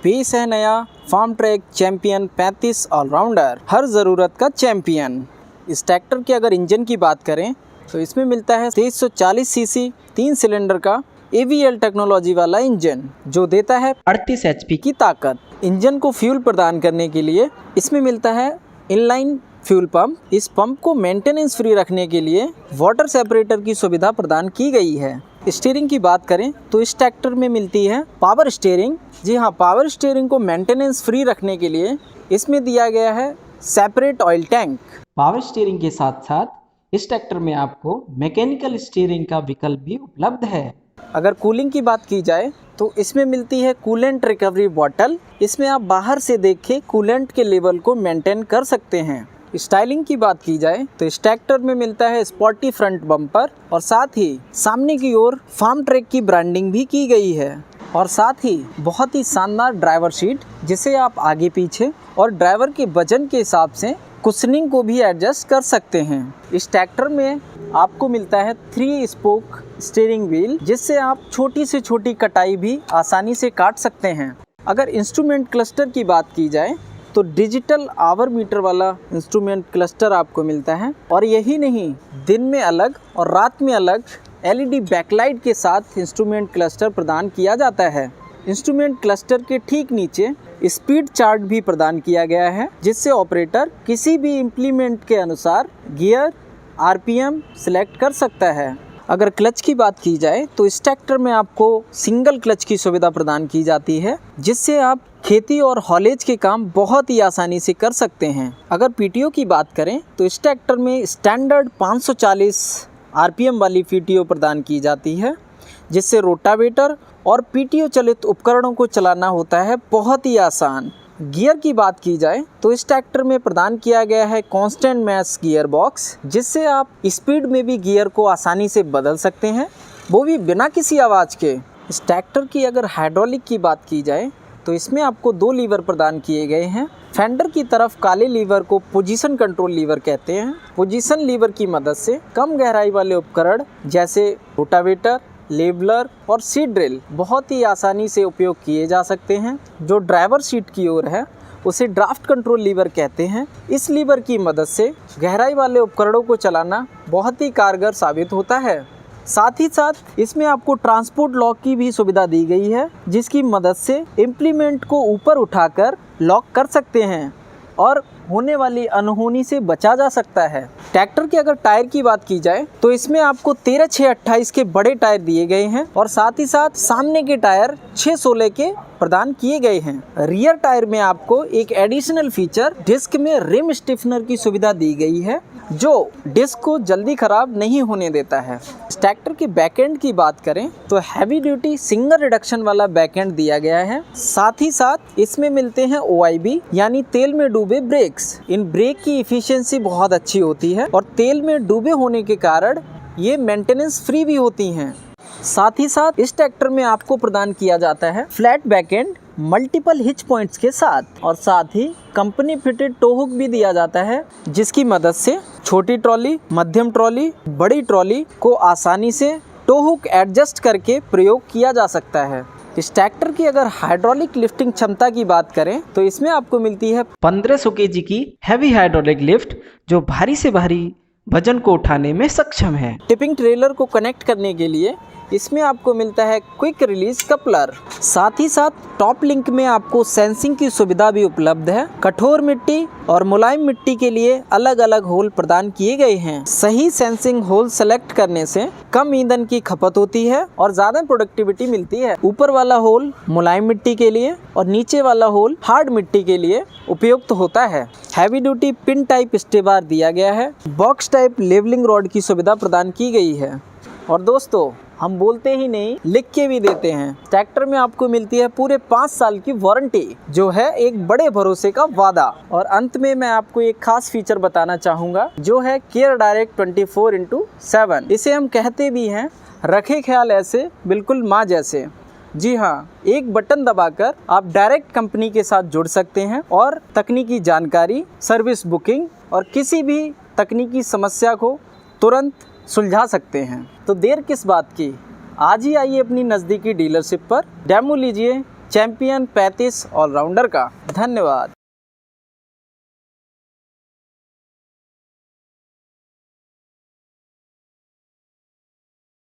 पेश है नया फार्म ट्रैक चैंपियन 35 ऑलराउंडर, हर ज़रूरत का चैंपियन। इस ट्रैक्टर के अगर इंजन की बात करें तो इसमें मिलता है 2340 सीसी 3 सिलेंडर का AVL टेक्नोलॉजी वाला इंजन, जो देता है 38 HP की ताकत। इंजन को फ्यूल प्रदान करने के लिए इसमें मिलता है इनलाइन फ्यूल पंप। इस पंप को मेंटेनेंस फ्री रखने के लिए वाटर सेपरेटर की सुविधा प्रदान की गई है। स्टीयरिंग की बात करें तो इस ट्रैक्टर में मिलती है पावर स्टीयरिंग। जी हाँ, पावर स्टीयरिंग को मेंटेनेंस फ्री रखने के लिए इसमें दिया गया है separate oil tank. Power steering के साथ साथ इस ट्रैक्टर में आपको मैकेनिकल स्टीयरिंग का विकल्प भी उपलब्ध है। अगर कूलिंग की बात की जाए तो इसमें मिलती है कूलेंट रिकवरी बॉटल। इसमें आप बाहर से देख के कूलेंट के लेवल को मेंटेन कर सकते हैं। स्टाइलिंग की बात की जाए तो इस ट्रैक्टर में मिलता है स्पोर्टी फ्रंट बम्पर और साथ ही सामने की ओर फार्म ट्रैक की ब्रांडिंग भी की गई है और साथ ही बहुत ही शानदार ड्राइवर सीट, जिसे आप आगे पीछे और ड्राइवर के वजन के हिसाब से कुशनिंग को भी एडजस्ट कर सकते हैं। इस ट्रैक्टर में आपको मिलता है 3 स्पोक स्टीयरिंग व्हील, जिससे आप छोटी से छोटी कटाई भी आसानी से काट सकते हैं। अगर इंस्ट्रूमेंट क्लस्टर की बात की जाए तो डिजिटल आवर मीटर वाला इंस्ट्रूमेंट क्लस्टर आपको मिलता है और यही नहीं, दिन में अलग और रात में अलग LED बैकलाइट के साथ इंस्ट्रूमेंट क्लस्टर प्रदान किया जाता है। इंस्ट्रूमेंट क्लस्टर के ठीक नीचे स्पीड चार्ट भी प्रदान किया गया है, जिससे ऑपरेटर किसी भी इम्प्लीमेंट के अनुसार गियर RPM सिलेक्ट कर सकता है। अगर क्लच की बात की जाए तो इस ट्रैक्टर में आपको सिंगल क्लच की सुविधा प्रदान की जाती है, जिससे आप खेती और हॉलेज के काम बहुत ही आसानी से कर सकते हैं। अगर PTO की बात करें तो इस ट्रैक्टर में स्टैंडर्ड 540 RPM वाली PTO प्रदान की जाती है, जिससे रोटावेटर और PTO चलित उपकरणों को चलाना होता है बहुत ही आसान। गियर की बात की जाए तो इस ट्रैक्टर में प्रदान किया गया है कांस्टेंट मैश गियर बॉक्स, जिससे आप स्पीड में भी गियर को आसानी से बदल सकते हैं, वो भी बिना किसी आवाज़ के। इस ट्रैक्टर की अगर हाइड्रोलिक की बात की जाए तो इसमें आपको 2 लीवर प्रदान किए गए हैं। फेंडर की तरफ काले लीवर को पोजीशन कंट्रोल लीवर कहते हैं। पोजीशन लीवर की मदद से कम गहराई वाले उपकरण जैसे रोटावेटर, लेबलर और सीड ड्रिल बहुत ही आसानी से उपयोग किए जा सकते हैं। जो ड्राइवर सीट की ओर है उसे ड्राफ्ट कंट्रोल लीवर कहते हैं। इस लीवर की मदद से गहराई वाले उपकरणों को चलाना बहुत ही कारगर साबित होता है। साथ ही साथ इसमें आपको ट्रांसपोर्ट लॉक की भी सुविधा दी गई है, जिसकी मदद से इम्प्लीमेंट को ऊपर उठाकर लॉक कर सकते हैं और होने वाली अनहोनी से बचा जा सकता है। ट्रैक्टर के अगर टायर की बात की जाए तो इसमें आपको 13/6/28 के बड़े टायर दिए गए हैं और साथ ही साथ सामने के टायर 6/16 के प्रदान किए गए हैं। रियर टायर में आपको एक एडिशनल फीचर डिस्क में रिम स्टिफनर की सुविधा दी गई है, जो डिस्क को जल्दी खराब नहीं होने देता है। ट्रैक्टर के बैकएंड की बात करें तो हैवी ड्यूटी सिंगल रिडक्शन वाला बैकएंड दिया गया है। साथ ही साथ इसमें मिलते हैं OIB यानी तेल में डूबे ब्रेक्स। इन ब्रेक की एफिशिएंसी बहुत अच्छी होती है और तेल में डूबे होने के कारण ये मेंटेनेंस फ्री भी होती हैं। साथ ही साथ इस ट्रैक्टर में आपको प्रदान किया जाता है flat backend multiple hitch points के साथ, और साथ ही कंपनी फिटेड टो हुक भी दिया जाता है, जिसकी मदद से छोटी ट्रॉली, मध्यम ट्रॉली, बड़ी ट्रॉली को आसानी से टो हुक एडजस्ट करके प्रयोग किया जा सकता है। इस ट्रैक्टर की अगर हाइड्रोलिक लिफ्टिंग क्षमता की बात करें तो इसमें आपको मिलती है 1500 kg की हैवी हाइड्रोलिक लिफ्ट, जो भारी से भारी वजन को उठाने में सक्षम है। टिपिंग ट्रेलर को कनेक्ट करने के लिए इसमें आपको मिलता है क्विक रिलीज कपलर। साथ ही साथ टॉप लिंक में आपको सेंसिंग की सुविधा भी उपलब्ध है। कठोर मिट्टी और मुलायम मिट्टी के लिए अलग अलग होल प्रदान किए गए हैं। सही सेंसिंग होल सेलेक्ट करने से कम ईंधन की खपत होती है और ज्यादा प्रोडक्टिविटी मिलती है। ऊपर वाला होल मुलायम मिट्टी के लिए और नीचे वाला होल हार्ड मिट्टी के लिए उपयुक्त होता है। हैवी ड्यूटी पिन टाइप स्टेबार दिया गया है। बॉक्स टाइप लेवलिंग रॉड की सुविधा प्रदान की गई है। और दोस्तों, हम बोलते ही नहीं, लिख के भी देते हैं। ट्रैक्टर में आपको मिलती है पूरे 5 साल की वारंटी, जो है एक बड़े भरोसे का वादा। और अंत में मैं आपको एक खास फीचर बताना चाहूँगा, जो है केयर डायरेक्ट 24/7। इसे हम कहते भी हैं रखे ख्याल ऐसे बिल्कुल माँ जैसे। जी हाँ, एक बटन दबाकर आप डायरेक्ट कंपनी के साथ जुड़ सकते हैं और तकनीकी जानकारी, सर्विस बुकिंग और किसी भी तकनीकी समस्या को तुरंत सुलझा सकते हैं। तो देर किस बात की, आज ही आइए अपनी नज़दीकी डीलरशिप पर, डेमो लीजिए, चैंपियन 35 ऑलराउंडर का। धन्यवाद।